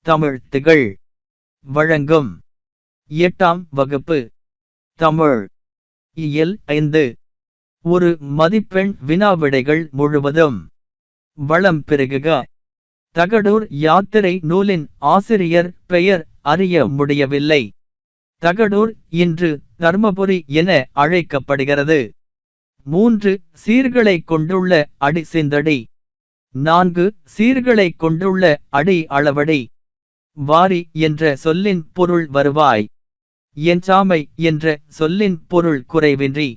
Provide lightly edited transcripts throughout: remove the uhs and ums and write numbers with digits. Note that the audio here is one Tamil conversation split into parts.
தமிழ் திகழ் வழங்கும் 8ஆம் வகுப்பு தமிழ் இயல் 5 ஒரு மதிப்பெண் வினாவிடைகள் முழுவதும் வளம் பெருகுக. தகடூர் யாத்திரை நூலின் ஆசிரியர் பெயர் அறிய முடியவில்லை. தகடூர் இன்று தர்மபுரி என அழைக்கப்படுகிறது. 3 சீர்களை கொண்டுள்ள அடி சிந்தடி, 4 சீர்களை கொண்டுள்ள அடி அளவடி. வாரி என்ற சொல்லின் பொருள் வருவாய். எஞ்சாமை என்ற சொல்லின் பொருள் குறைவின்றி.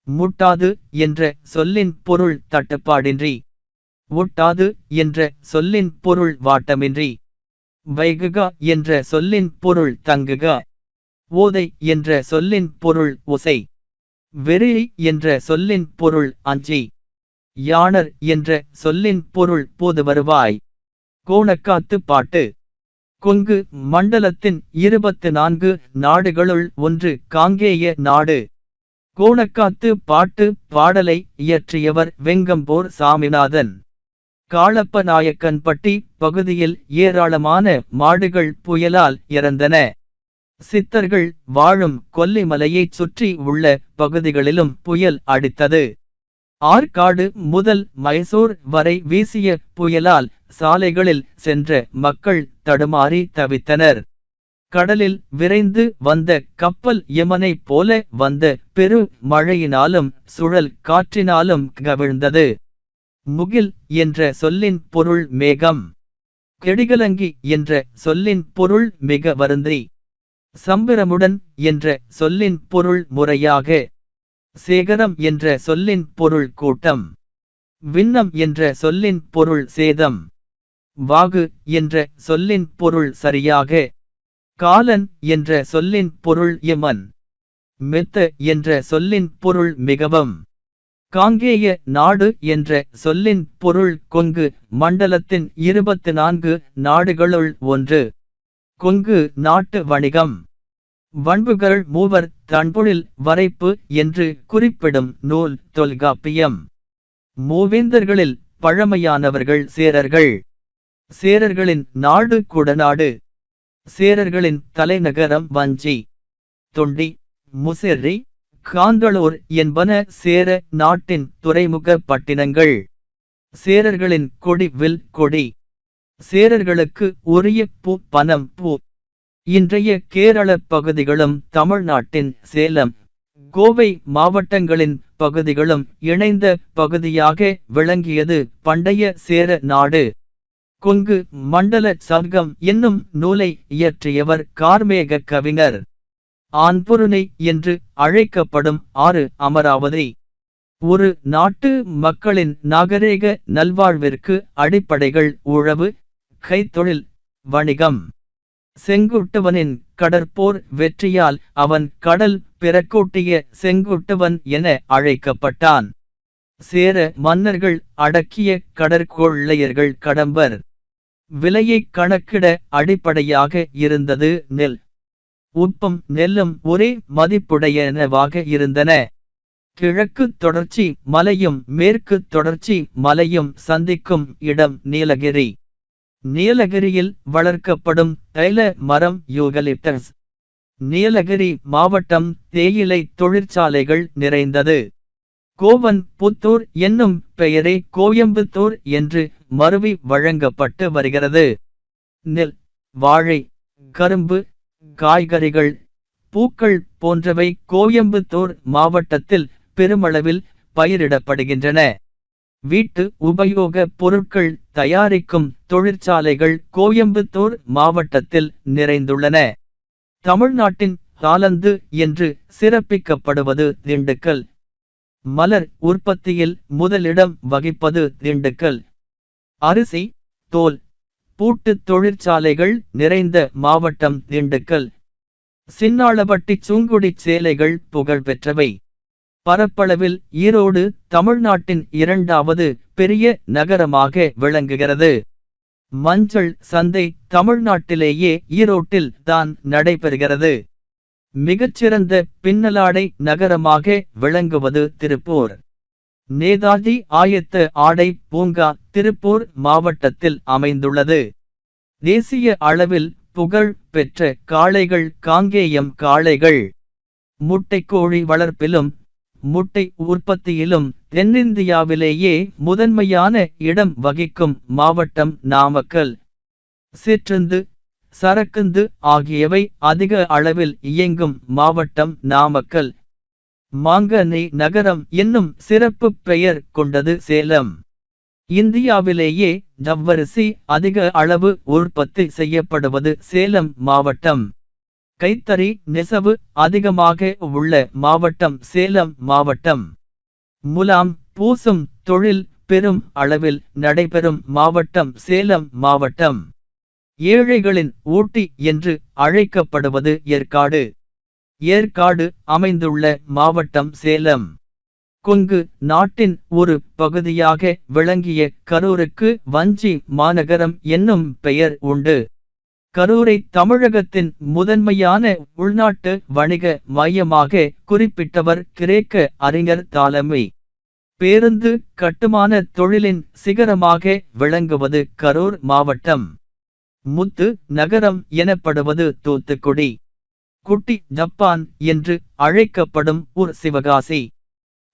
முட்டாது என்ற சொல்லின் பொருள் தட்டுப்பாடின்றி. ஒட்டாது என்ற சொல்லின் பொருள் வாட்டமின்றி. வைகுக என்ற சொல்லின் பொருள் தங்குக. ஓதை என்ற சொல்லின் பொருள் ஒசை. வெறி என்ற சொல்லின் பொருள் அஞ்சி. யாணர் என்ற சொல்லின் பொருள் போது வருவாய். கோணக்காத்து பாட்டு. கொங்கு மண்டலத்தின் 24 நாடுகளுள் ஒன்று காங்கேய நாடு. கோணக்காத்து பாட்டு பாடலை இயற்றியவர் வெங்கம்போர் சாமிநாதன். காளப்பநாயக்கன்பட்டி பகுதியில் ஏராளமான மாடுகள் புயலால் இறந்தன. சித்தர்கள் வாழும் கொல்லிமலையைச் சுற்றி உள்ள பகுதிகளிலும் புயல் அடித்தது. ஆற்காடு முதல் மைசூர் வரை வீசிய புயலால் சாலைகளில் சென்ற மக்கள் தடுமாறி தவித்தனர். கடலில் விரைந்து வந்த கப்பல் யமனைப் போல வந்த பெரு மழையினாலும் சுழல் காற்றினாலும் கவிழ்ந்தது. முகில் என்ற சொல்லின் பொருள் மேகம். கெடிகலங்கி என்ற சொல்லின் பொருள் மிக வருந்தி. சம்பிரமுடன் என்ற சொல்லின் பொருள் முறையாக. சேகரம் என்ற சொல்லின் பொருள் கூட்டம். விண்ணம் என்ற சொல்லின் பொருள் சேதம். வாகு என்ற சொல்லின் பொருள் சரியாக. காலன் என்ற சொல்லின் பொருள் யமன். மெத்த என்ற சொல்லின் பொருள் மிகவும். காங்கேய நாடு என்ற சொல்லின் பொருள் கொங்கு மண்டலத்தின் 24 நாடுகளுள் ஒன்று. கொங்கு நாட்டு வணிகம். வன்புகள் மூவர் தன்பொழில் வரைப்பு என்று குறிப்பிடும் நூல் தொல்காப்பியம். மூவேந்தர்களில் பழமையானவர்கள் சேரர்கள். சேரர்களின் நாடு குடநாடு. சேரர்களின் தலைநகரம் வஞ்சி. தொண்டி, முசிறி, காந்தளூர் என்பன சேர நாட்டின் துறைமுக பட்டினங்கள். சேரர்களின் கொடி வில் கொடி. சேரர்களுக்கு உரிய பூ பனம் பூ. இன்றைய கேரள பகுதிகளும் தமிழ்நாட்டின் சேலம், கோவை மாவட்டங்களின் பகுதிகளும் இணைந்த பகுதியாக விளங்கியது பண்டைய சேர நாடு. கொங்கு மண்டல சர்க்கம் என்னும் நூலை இயற்றியவர் கார்மேக கவிஞர். ஆன்பொருணை என்று அழைக்கப்படும் ஆறு அமராவதி. ஒரு நாட்டு மக்களின் நாகரீக நல்வாழ்விற்கு அடிப்படைகள் உழவு, கைத்தொழில், வணிகம். செங்குட்டுவனின் கடற்போர் வெற்றியால் அவன் கடல் பிறக்கூட்டிய செங்குட்டுவன் என அழைக்கப்பட்டான். சேர மன்னர்கள் அடக்கிய கடற்கொள்ளையர்கள் கடம்பர். விலையை கணக்கிட அடிப்படையாக இருந்தது நெல். உப்பும் நெல்லும் ஒரே மதிப்புடையனவாக இருந்தன. கிழக்கு தொடர்ச்சி மலையும் மேற்கு தொடர்ச்சி மலையும் சந்திக்கும் இடம் நீலகிரி. நீலகிரியில் வளர்க்கப்படும் தைல மரம் யூகலிப்டஸ். நீலகிரி மாவட்டம் தேயிலை தொழிற்சாலைகள் நிறைந்தது. கோவன் புத்தூர் என்னும் பெயரே கோயம்புத்தூர் என்று மருவி வழங்கப்பட்டு வருகிறது. நெல், வாழை, கரும்பு, காய்கறிகள், பூக்கள் போன்றவை கோயம்புத்தூர் மாவட்டத்தில் பெருமளவில் பயிரிடப்படுகின்றன. வீட்டு உபயோக பொருட்கள் தயாரிக்கும் தொழிற்சாலைகள் கோயம்புத்தூர் மாவட்டத்தில் நிறைந்துள்ளன. தமிழ்நாட்டின் தாளந்து என்று சிறப்பிக்கப்படுவது திண்டுக்கல். மலர் உற்பத்தியில் முதலிடம் வகிப்பது திண்டுக்கல். அரிசி, தோல், பூட்டு தொழிற்சாலைகள் நிறைந்த மாவட்டம் திண்டுக்கல். சின்னாளபட்டி சூங்குடி சேலைகள் புகழ்பெற்றவை. பரப்பளவில் ஈரோடு தமிழ்நாட்டின் 2வது பெரிய நகரமாக விளங்குகிறது. மஞ்சள் சந்தை தமிழ்நாட்டிலேயே ஈரோட்டில் தான் நடைபெறுகிறது. மிகச்சிறந்த பின்னலாடை நகரமாக விளங்குவது திருப்பூர். நேதாஜி ஆயத்த ஆடை பூங்கா திருப்பூர் மாவட்டத்தில் அமைந்துள்ளது. தேசிய அளவில் புகழ் பெற்ற காளைகள் காங்கேயம் காளைகள். முட்டைக்கோழி வளர்ப்பிலும் முட்டை உற்பத்தியிலும் தென்னிந்தியாவிலேயே முதன்மையான இடம் வகிக்கும் மாவட்டம் நாமக்கல். சிற்றுந்து சரக்குந்து ஆகியவை அதிக அளவில் இயங்கும் மாவட்டம் நாமக்கல். மாங்கனி நகரம் என்னும் சிறப்பு பெயர் கொண்டது சேலம். இந்தியாவிலேயே ஜவ்வரிசி அதிக அளவு உற்பத்தி செய்யப்படுவது சேலம் மாவட்டம். கைத்தறி நெசவு அதிகமாக உள்ள மாவட்டம் சேலம் மாவட்டம். முலாம் பூசும் தொழில் பெரும் அளவில் நடைபெறும் மாவட்டம் சேலம் மாவட்டம். ஏழைகளின் ஊட்டி என்று அழைக்கப்படுவது ஏற்காடு. ஏற்காடு அமைந்துள்ள மாவட்டம் சேலம். கொங்கு நாட்டின் ஒரு பகுதியாக விளங்கிய கரூருக்கு வஞ்சி மாநகரம் என்னும் பெயர் உண்டு. கரூரை தமிழகத்தின் முதன்மையான உள்நாட்டு வணிக மையமாக குறிப்பிட்டவர் கிரேக்க அறிஞர் தாலமி. பேருந்து கட்டுமான தொழிலின் சிகரமாக விளங்குவது கரூர் மாவட்டம். முத்து நகரம் எனப்படுவது தூத்துக்குடி. குட்டி ஜப்பான் என்று அழைக்கப்படும் ஊர் சிவகாசி.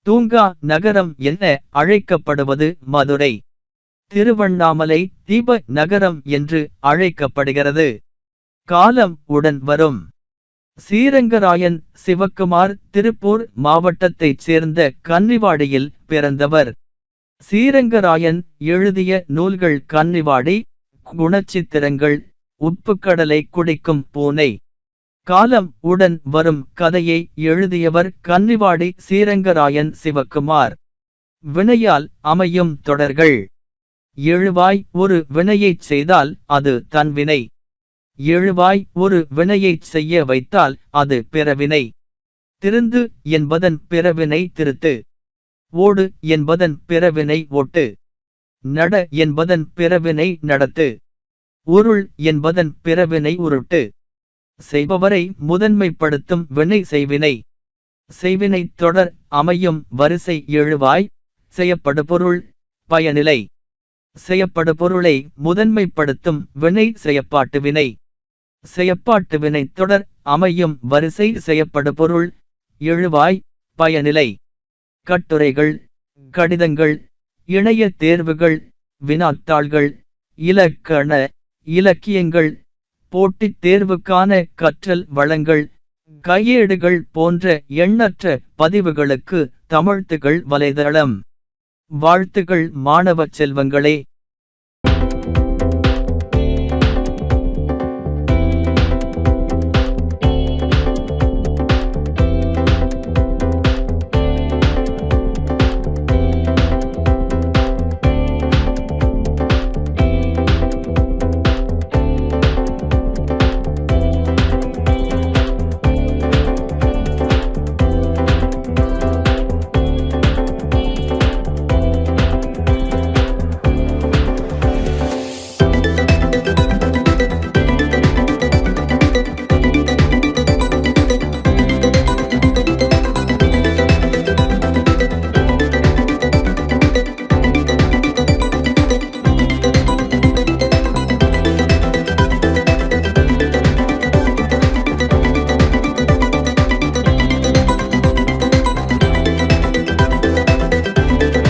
தூங்கா நகரம் என அழைக்கப்படுவது மதுரை. திருவண்ணாமலை தீப நகரம் என்று அழைக்கப்படுகிறது. காலம் உடன் வரும். ஸ்ரீரங்கராயன் சிவக்குமார் திருப்பூர் மாவட்டத்தைச் சேர்ந்த கன்னிவாடியில் பிறந்தவர். ஸ்ரீரங்கராயன் எழுதிய நூல்கள் கன்னிவாடி, குணச்சித்திரங்கள், உப்புக்கடலை குடிக்கும் பூனை. காலம் உடன் வரும் கதையை எழுதியவர் கன்னிவாடி ஸ்ரீரங்கராயன் சிவக்குமார். வினையால் அமையும் தொடர்கள். எழுவாய் ஒரு வினையைச் செய்தால் அது தன்வினை. எழுவாய் ஒரு வினையைச் செய்ய வைத்தால் அது பிறவினை. திருந்து என்பதன் பிறவினை திருத்து. ஓடு என்பதன் பிறவினை ஓட்டு. நட என்பதன் பிறவினை நடத்து. உருள் என்பதன் பிறவினை உருட்டு. செய்பவரை முதன்மைப்படுத்தும் வினை செய்வினை. செய்வினை தொடர் அமையும் வரிசை எழுவாய். செய்யப்படுபொருள் பயனிலை. செய்யப்படுபொருளை முதன்மைப்படுத்தும் வினை செயப்பாட்டு வினை. செயப்பாட்டு வினை தொடர் அமையும் வரிசை செய்யப்படுபொருள் எழுவாய் பயனிலை. கட்டுரைகள், கடிதங்கள், இணைய தேர்வுகள், வினாத்தாள்கள், இலக்கண இலக்கியங்கள், போட்டித் தேர்வுக்கான கற்றல் வளங்கள், கையேடுகள் போன்ற எண்ணற்ற பதிவுகளுக்கு தமிழ்த்துகள் வலைதளம். வாழ்த்துகள் மாணவ செல்வங்களே.